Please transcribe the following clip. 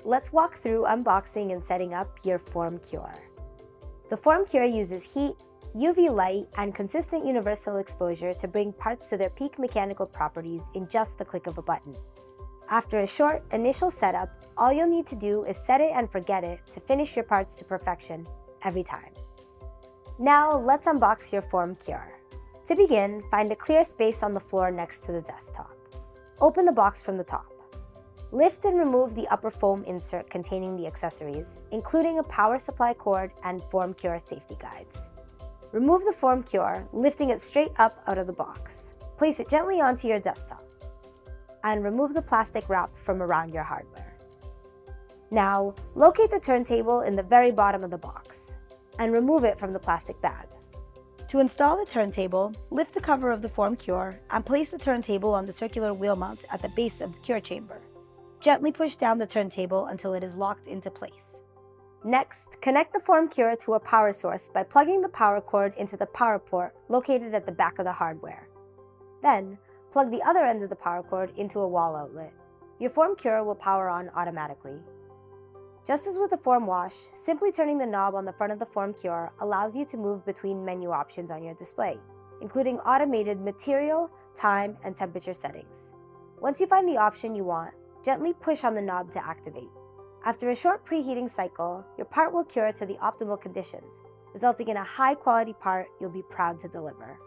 let's walk through unboxing and setting up your Form Cure. The Form Cure uses heat, UV light, and consistent universal exposure to bring parts to their peak mechanical properties in just the click of a button. After a short initial setup, all you'll need to do is set it and forget it to finish your parts to perfection every time. Now let's unbox your Form Cure. To begin, find a clear space on the floor next to the desktop. Open the box from the top. Lift and remove the upper foam insert containing the accessories, including a power supply cord and Form Cure safety guides. Remove the Form Cure, lifting it straight up out of the box. Place it gently onto your desktop, and remove the plastic wrap from around your hardware. Now, locate the turntable in the very bottom of the box, and remove it from the plastic bag. To install the turntable, lift the cover of the Form Cure and place the turntable on the circular wheel mount at the base of the cure chamber. Gently push down the turntable until it is locked into place. Next, connect the Form Cure to a power source by plugging the power cord into the power port located at the back of the hardware. Then, plug the other end of the power cord into a wall outlet. Your Form Cure will power on automatically. Just as with the Form Wash, simply turning the knob on the front of the Form Cure allows you to move between menu options on your display, including automated material, time, and temperature settings. Once you find the option you want, gently push on the knob to activate. After a short preheating cycle, your part will cure to the optimal conditions, resulting in a high-quality part you'll be proud to deliver.